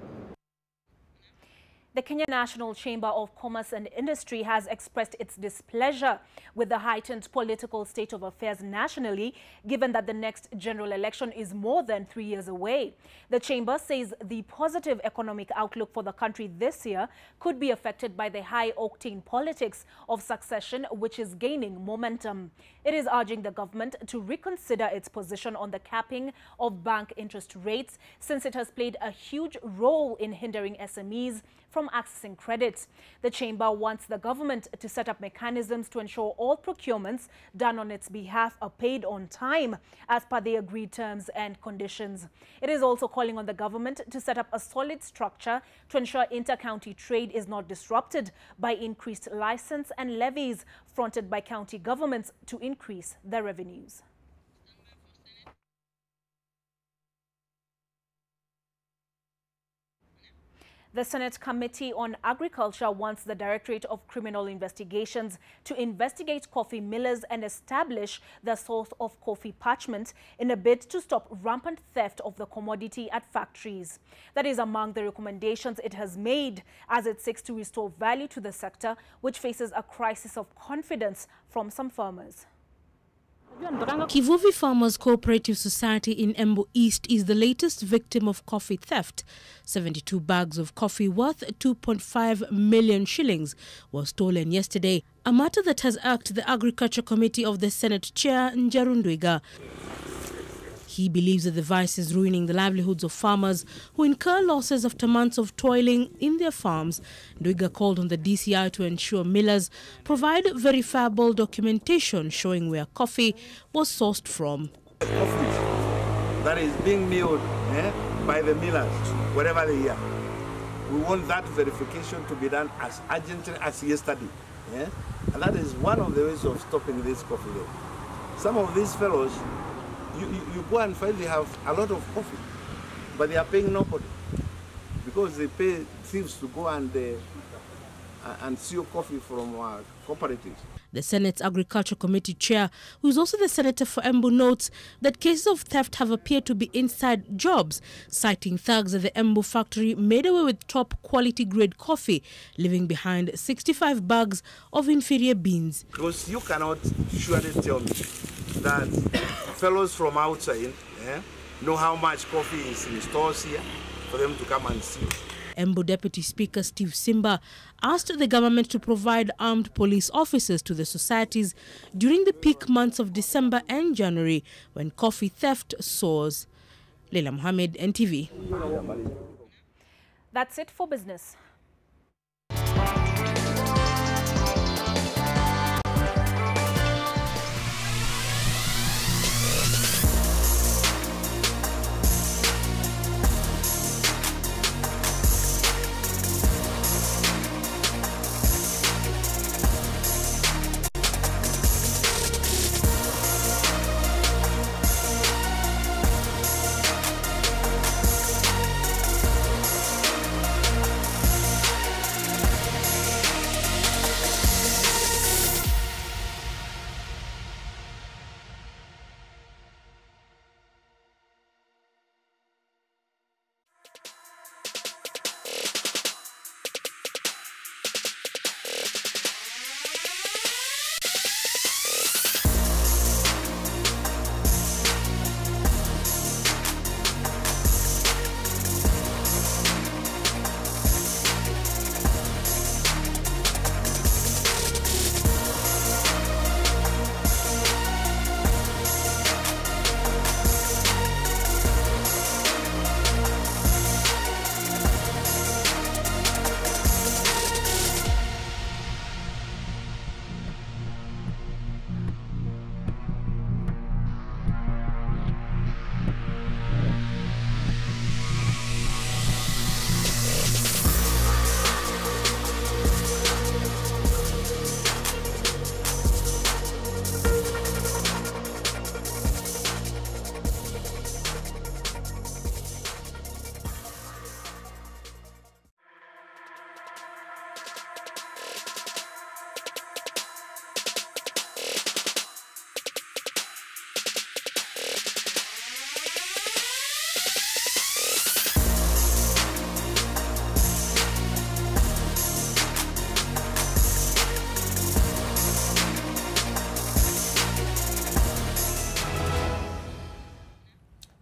Speaker 7: The Kenya National Chamber of Commerce and Industry has expressed its displeasure with the heightened political state of affairs nationally, given that the next general election is more than 3 years away. The chamber says the positive economic outlook for the country this year could be affected by the high-octane politics of succession, which is gaining momentum. It is urging the government to reconsider its position on the capping of bank interest rates, since it has played a huge role in hindering SMEs from accessing credit. The chamber wants the government to set up mechanisms to ensure all procurements done on its behalf are paid on time as per the agreed terms and conditions. It is also calling on the government to set up a solid structure to ensure inter-county trade is not disrupted by increased license and levies fronted by county governments to increase their revenues. The Senate Committee on Agriculture wants the Directorate of Criminal Investigations to investigate coffee millers and establish the source of coffee parchment in a bid to stop rampant theft of the commodity at factories. That is among the recommendations it has made as it seeks to restore value to the sector, which faces a crisis of confidence from some farmers.
Speaker 10: Kivuvi Farmers Cooperative Society in Embu East is the latest victim of coffee theft. 72 bags of coffee worth 2.5 million shillings were stolen yesterday, a matter that has irked the Agriculture Committee of the Senate Chair, Njeru Ndwiga. He believes that the vice is ruining the livelihoods of farmers who incur losses after months of toiling in their farms. Ndwiga called on the DCI to ensure millers provide verifiable documentation showing where coffee was sourced from.
Speaker 5: Coffee that is being milled by the millers, wherever they are. We want that verification to be done as urgently as yesterday. And that is one of the ways of stopping this coffee. Some of these fellows, you go and find they have a lot of coffee, but they are paying nobody because they pay thieves to go and steal coffee from cooperatives.
Speaker 10: The Senate's Agriculture Committee Chair, who is also the Senator for Embu, notes that cases of theft have appeared to be inside jobs, citing thugs at the Embu factory made away with top quality grade coffee, leaving behind 65 bags of inferior beans.
Speaker 5: Because you cannot surely tell me that fellows from outside know how much coffee is in stores here for them to come and steal.
Speaker 10: Embu Deputy Speaker Steve Simba asked the government to provide armed police officers to the societies during the peak months of December and January when coffee theft soars. Leila Mohammed, NTV.
Speaker 7: That's it for business.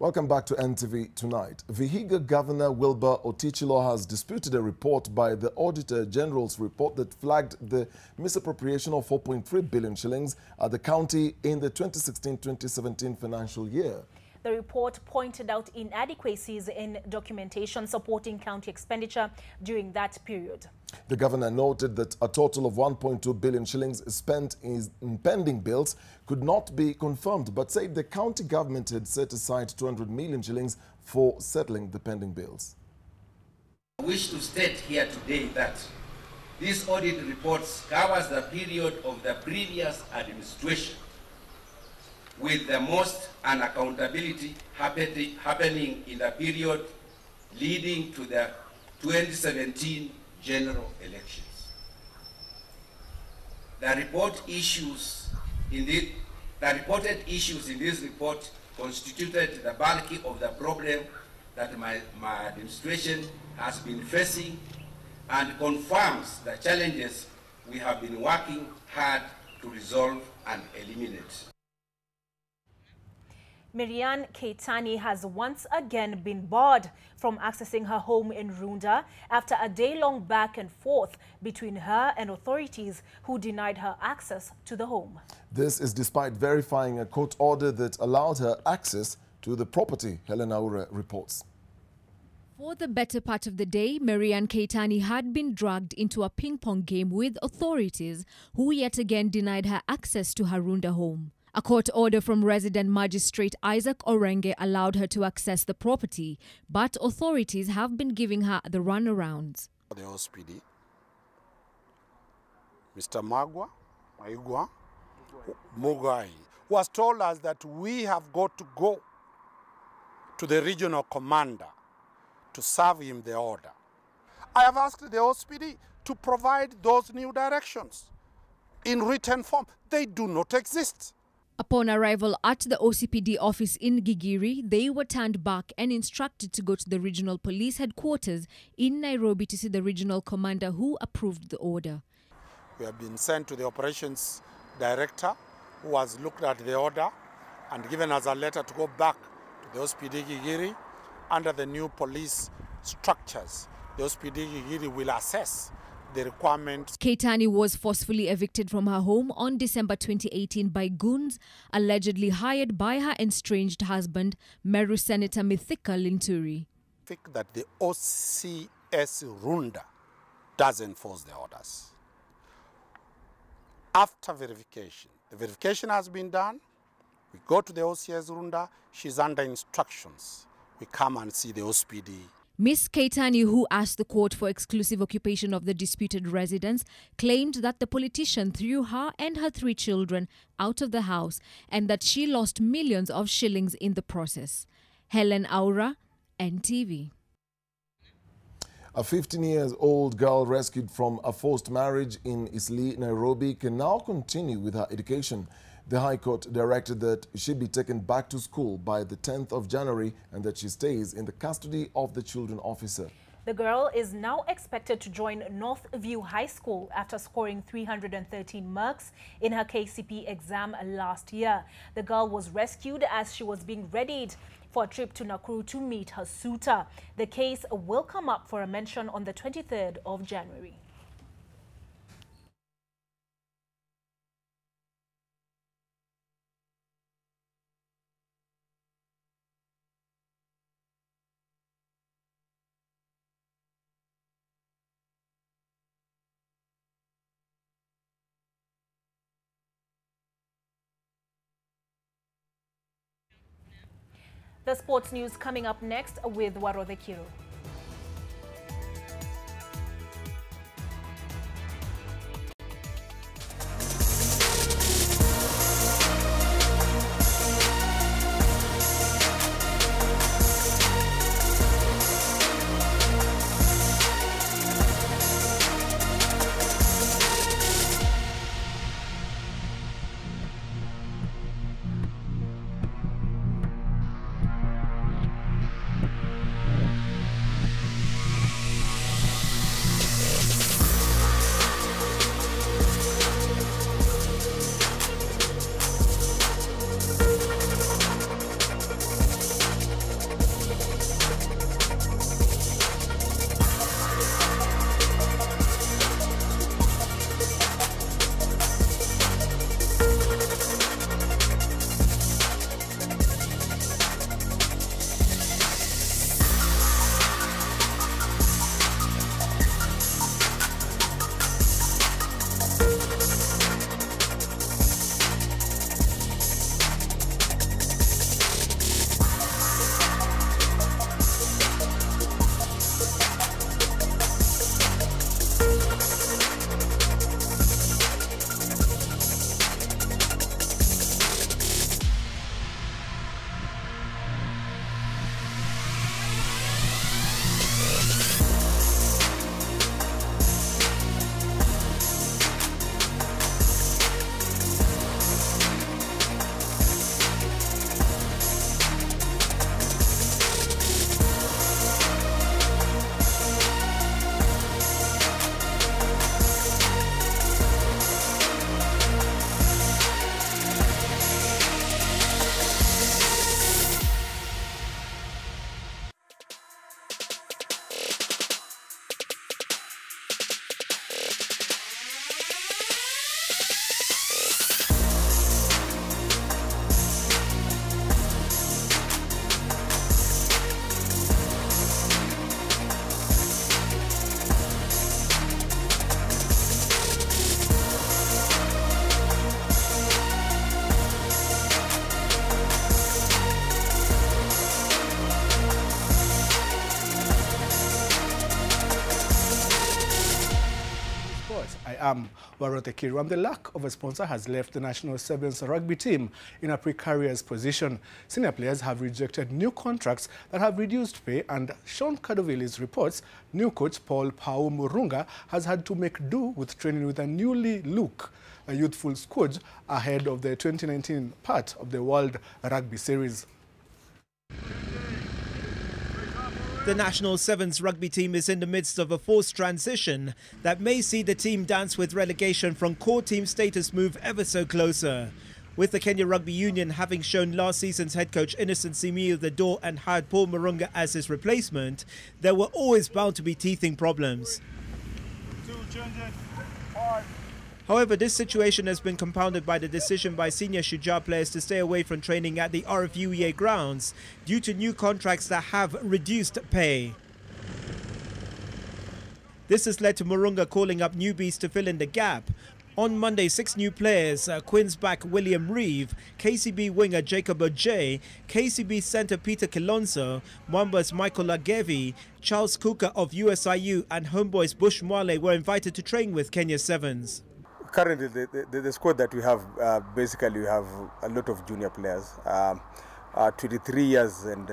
Speaker 1: Welcome back to NTV Tonight. Vihiga Governor Wilbur Otichilo has disputed a report by the Auditor General's report that flagged the misappropriation of 4.3 billion shillings at the county in the 2016-2017 financial year.
Speaker 7: The report pointed out inadequacies in documentation supporting county expenditure during that period.
Speaker 1: The governor noted that a total of 1.2 billion shillings spent in pending bills could not be confirmed, but said the county government had set aside 200 million shillings for settling the pending bills.
Speaker 8: I wish to state here today that this audit report covers the period of the previous administration, with the most unaccountability happening in the period leading to the 2017 general elections. The reported issues in this report constituted the bulk of the problem that my administration has been facing and confirms the challenges we have been working hard to resolve and eliminate.
Speaker 7: Marianne Keitani has once again been barred from accessing her home in Runda after a day-long back and forth between her and authorities who denied her access to the home.
Speaker 1: This is despite verifying a court order that allowed her access to the property, Helen Aure reports.
Speaker 11: For the better part of the day, Marianne Keitani had been dragged into a ping-pong game with authorities who yet again denied her access to her Runda home. A court order from resident magistrate Isaac Orenge allowed her to access the property, but authorities have been giving her the runarounds.
Speaker 13: The OSPD, Mr. Maigwa Mugai, was told us that we have got to go to the regional commander to serve him the order. I have asked the OSPD to provide those new directions in written form. They do not exist.
Speaker 11: Upon arrival at the OCPD office in Gigiri, they were turned back and instructed to go to the regional police headquarters in Nairobi to see the regional commander who approved the order.
Speaker 13: We have been sent to the operations director who has looked at the order and given us a letter to go back to the OCPD Gigiri. Under the new police structures, the OCPD Gigiri will assess the requirements.
Speaker 11: Keitani was forcefully evicted from her home on December 2018 by goons allegedly hired by her estranged husband, Meru Senator Mithika Linturi.
Speaker 13: I think that the OCS Runda does enforce the orders. After verification, the verification has been done. We go to the OCS Runda. She's under instructions. We come and see the OSPD.
Speaker 11: Ms. Keitani, who asked the court for exclusive occupation of the disputed residence, claimed that the politician threw her and her 3 children out of the house and that she lost millions of shillings in the process. Helen Aura, NTV.
Speaker 1: A 15-year-old girl rescued from a forced marriage in Isli, Nairobi, can now continue with her education. The High Court directed that she be taken back to school by the 10th of January and that she stays in the custody of the children officer.
Speaker 7: The girl is now expected to join Northview High School after scoring 313 marks in her KCP exam last year. The girl was rescued as she was being readied for a trip to Nakuru to meet her suitor. The case will come up for a mention on the 23rd of January. The sports news coming up next with Warode Kiro.
Speaker 9: am Warothe Kiru, and the lack of a sponsor has left the national sevens rugby team in a precarious position. Senior players have rejected new contracts that have reduced pay, and Sean Kadovilis reports new coach Paul Pau Murunga has had to make do with training with a newly a youthful squad ahead of the 2019 part of the World Rugby Series.
Speaker 14: The national sevens rugby team is in the midst of a forced transition that may see the team dance with relegation from core team status move ever so closer. With the Kenya Rugby Union having shown last season's head coach Innocent Simiyu the door and hired Paul Murunga as his replacement, there were always bound to be teething problems. However, this situation has been compounded by the decision by senior Shujaa players to stay away from training at the RFUEA grounds due to new contracts that have reduced pay. This has led to Murunga calling up newbies to fill in the gap. On Monday, 6 new players, Quins back William Reeve, KCB winger Jacob Ojay, KCB centre Peter Kilonzo, Mwamba's Michael Lagevi, Charles Kuka of USIU and Homeboys Bush Mwale were invited to train with Kenya Sevens.
Speaker 19: Currently, the squad that we have, basically we have a lot of junior players, 23 years and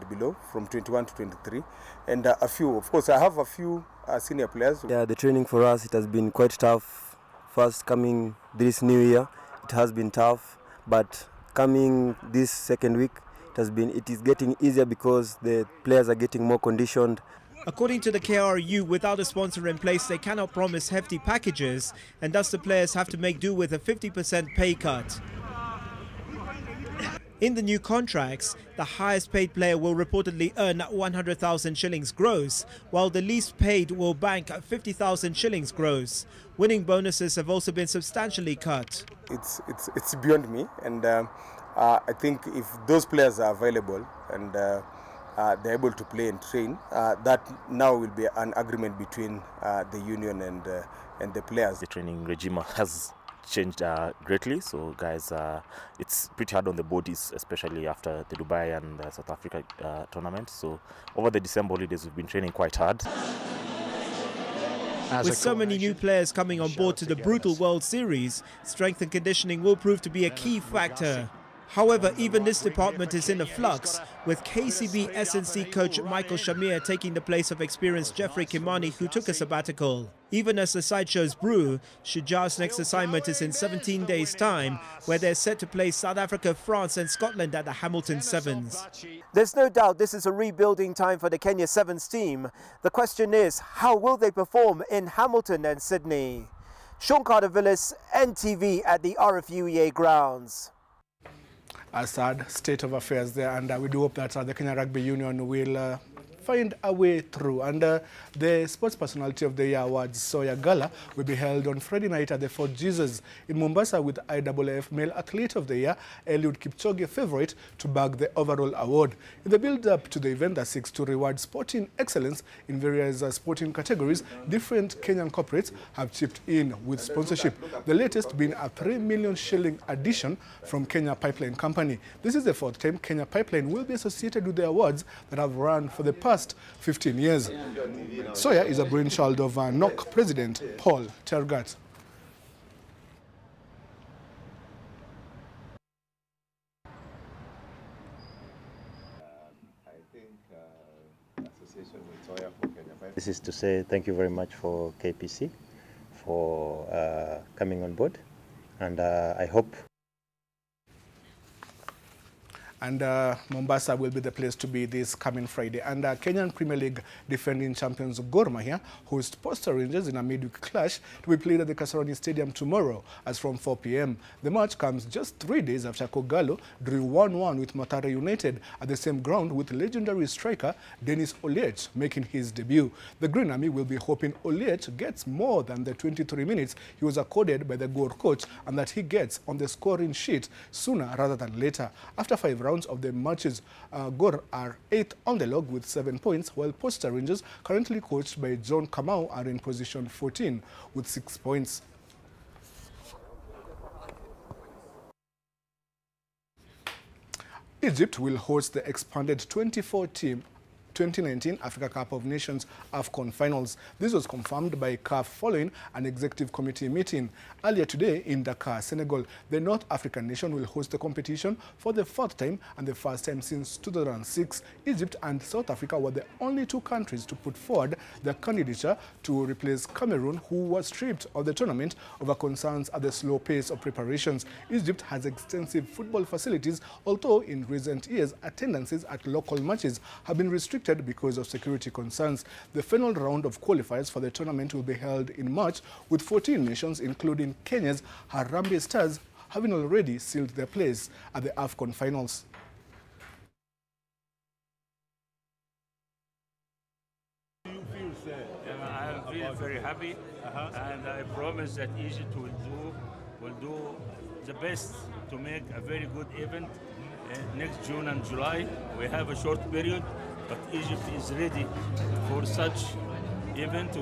Speaker 19: below, from 21 to 23, and a few, of course, I have a few senior players.
Speaker 22: Yeah, the training for us, it has been quite tough. First coming this new year, it has been tough, but coming this second week, it is getting easier because the players are getting more conditioned.
Speaker 14: According to the KRU, without a sponsor in place, they cannot promise hefty packages, and thus the players have to make do with a 50% pay cut. In the new contracts, the highest paid player will reportedly earn 100,000 shillings gross, while the least paid will bank 50,000 shillings gross. Winning bonuses have also been substantially cut.
Speaker 19: It's beyond me, and I think if those players are available and they're able to play and train, that now will be an agreement between the union and the players.
Speaker 23: The training regime has changed greatly, so guys, it's pretty hard on the bodies, especially after the Dubai and South Africa tournament. So over the December holidays, we've been training quite hard.
Speaker 14: With so many new players coming on board to the brutal World Series, strength and conditioning will prove to be a key factor. However, even this department is in a flux, with KCB SNC coach Michael Shamir taking the place of experienced Jeffrey Kimani, who took a sabbatical. Even as the sideshows brew, Shujaa's next assignment is in 17 days' time, where they're set to play South Africa, France and Scotland at the Hamilton Sevens.
Speaker 24: There's no doubt this is a rebuilding time for the Kenya Sevens team. The question is, how will they perform in Hamilton and Sydney? Sean Carter-Villis, NTV at the RFUEA grounds.
Speaker 9: A sad state of affairs there, and we do hope that the Kenya Rugby Union will find a way through. And the Sports Personality of the Year Awards Soya Gala will be held on Friday night at the Fort Jesus in Mombasa, with IAAF Male Athlete of the Year Eliud Kipchoge favourite to bag the overall award. In the build-up to the event that seeks to reward sporting excellence in various sporting categories, different Kenyan corporates have chipped in with sponsorship, the latest being a 3 million shilling addition from Kenya Pipeline Company. This is the 4th time Kenya Pipeline will be associated with the awards that have run for the past 15 years. Soya is a brainchild of NOC President Paul Tergat.
Speaker 25: This is to say thank you very much for KPC for coming on board, and I hope.
Speaker 9: And Mombasa will be the place to be this coming Friday. And Kenyan Premier League defending champions Gor Mahia host Posta Rangers in a midweek clash to be played at the Kasarani Stadium tomorrow as from 4 p.m. The match comes just 3 days after Kogalo drew 1-1 with Mathare United at the same ground, with legendary striker Dennis Oliech making his debut. The Green Army will be hoping Oliech gets more than the 23 minutes he was accorded by the Gor coach, and that he gets on the scoring sheet sooner rather than later. After 5 rounds of the matches, Gor are 8th on the log with 7 points, while Posta Rangers, currently coached by John Kamau, are in position 14 with 6 points. Egypt will host the expanded 24-team 2019 Africa Cup of Nations AFCON finals. This was confirmed by CAF following an executive committee meeting earlier today in Dakar, Senegal. The North African nation will host the competition for the 4th time and the first time since 2006. Egypt and South Africa were the only 2 countries to put forward their candidature to replace Cameroon, who was stripped of the tournament over concerns at the slow pace of preparations. Egypt has extensive football facilities, although in recent years attendances at local matches have been restricted because of security concerns. The final round of qualifiers for the tournament will be held in March, with 14 nations, including Kenya's Harambee Stars, having already sealed their place at the AFCON finals.
Speaker 4: I feel very happy, and I promise that Egypt will do the best to make a very good event next June and July. We have a short period, but Egypt is ready for such event.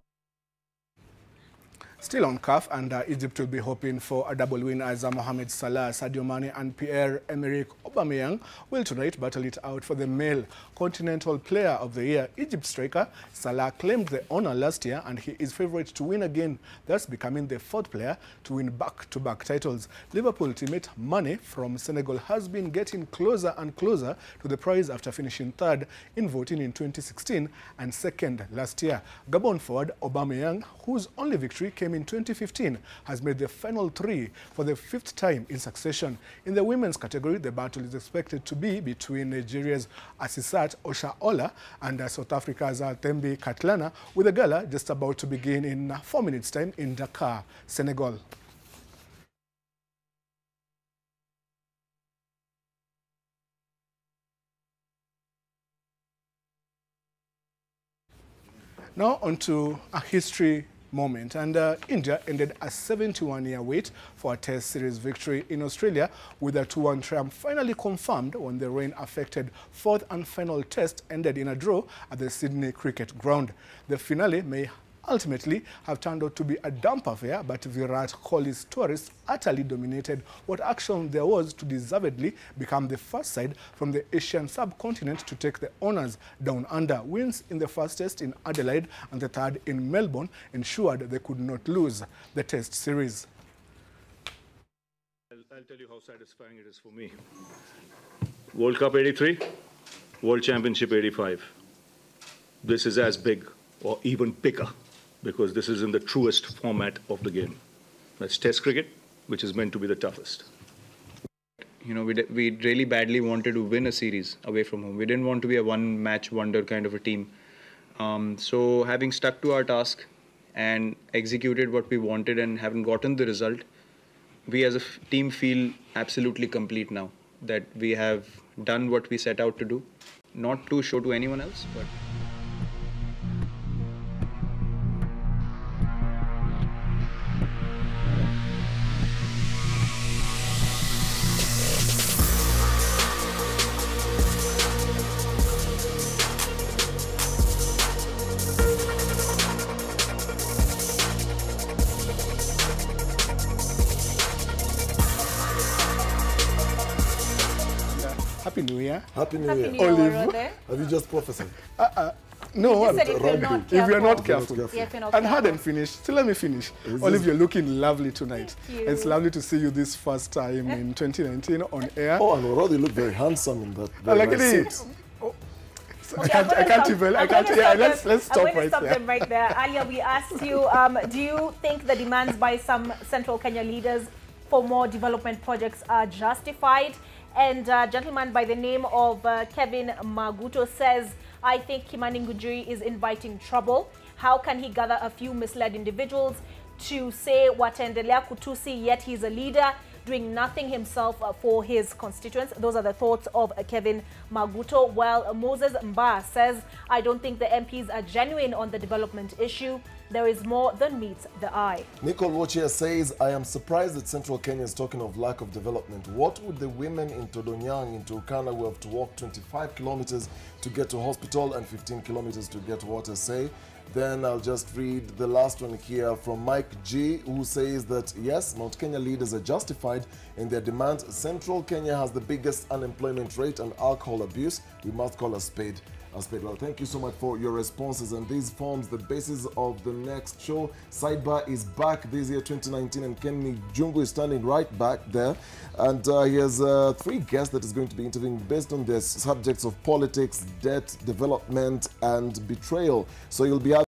Speaker 9: Still on CAF, and Egypt will be hoping for a double win as Mohamed Salah, Sadio Mane and Pierre-Emerick Aubameyang will tonight battle it out for the male Continental Player of the Year. Egypt striker Salah claimed the honor last year, and he is favourite to win again, thus becoming the 4th player to win back-to-back titles. Liverpool teammate Mane from Senegal has been getting closer and closer to the prize after finishing 3rd in voting in 2016 and 2nd last year. Gabon forward Aubameyang, whose only victory came in 2015, has made the final 3 for the 5th time in succession. In the women's category, the battle is expected to be between Nigeria's Asisat Oshaola and South Africa's Thembi Katlana, with the gala just about to begin in 4 minutes' time in Dakar, Senegal. Now on to a history moment, and India ended a 71-year wait for a Test series victory in Australia, with a 2-1 triumph finally confirmed when the rain-affected 4th and final Test ended in a draw at the Sydney Cricket Ground. The finale may ultimately have turned out to be a damp affair, but Virat Kohli's tourists utterly dominated what action there was to deservedly become the first side from the Asian subcontinent to take the honours down under. Wins in the first Test in Adelaide and the 3rd in Melbourne ensured they could not lose the Test series.
Speaker 12: I'll tell you how satisfying it is for me. World Cup 83, World Championship 85. This is as big or even bigger, because this is in the truest format of the game. That's Test cricket, which is meant to be the toughest.
Speaker 15: You know, we really badly wanted to win a series away from home. We didn't want to be a one-match wonder kind of a team. So having stuck to our task and executed what we wanted and having gotten the result, we as a team feel absolutely complete now, that we have done what we set out to do. Not to show to anyone else, but...
Speaker 9: Happy New Year.
Speaker 1: Happy New
Speaker 7: Happy
Speaker 1: Year.
Speaker 7: New Year,
Speaker 1: Olive,
Speaker 7: Rode.
Speaker 1: have you just prophesied?
Speaker 9: No,
Speaker 7: You just said if you're not
Speaker 9: if you're not
Speaker 7: careful.
Speaker 9: careful.
Speaker 7: Yeah, if you're not
Speaker 9: And
Speaker 7: careful.
Speaker 9: hadn't finished. So let me finish.
Speaker 1: Is
Speaker 9: Olive,
Speaker 1: this-
Speaker 9: you're looking lovely tonight.
Speaker 7: Thank you.
Speaker 9: It's lovely to see you this first time in 2019 on air.
Speaker 1: Oh, and Rod, you look very handsome in that.
Speaker 9: I like
Speaker 1: nice
Speaker 9: it.
Speaker 1: suit.
Speaker 9: I can't even. Yeah, let's stop
Speaker 7: I'm going to
Speaker 9: right
Speaker 7: stop
Speaker 9: there.
Speaker 7: them right there. Earlier, we asked you, do you think the demands by some Central Kenya leaders for more development projects are justified? And a gentleman by the name of Kevin Maguto says, I think Kimani Ngujiri is inviting trouble. How can he gather a few misled individuals to say wataendelea kutusi, yet he's a leader doing nothing himself for his constituents? Those are the thoughts of Kevin Maguto. While Moses Mba says, I don't think the MPs are genuine on the development issue. There is more than meets the eye.
Speaker 1: Nicole Wochia says, I am surprised that Central Kenya is talking of lack of development. What would the women in Todonyang, in Turkana, who have to walk 25 kilometers to get to hospital and 15 kilometers to get water say? Then I'll just read the last one here from Mike G, who says that yes, Mount Kenya leaders are justified in their demands. Central Kenya has the biggest unemployment rate and alcohol abuse. We must call a spade. Well, thank you so much for your responses, and these forms the basis of the next show. Sidebar is back this year 2019, and Ken Mijungu is standing right back there, and he has 3 guests that is going to be interviewing based on their subjects of politics, debt, development and betrayal. So you'll be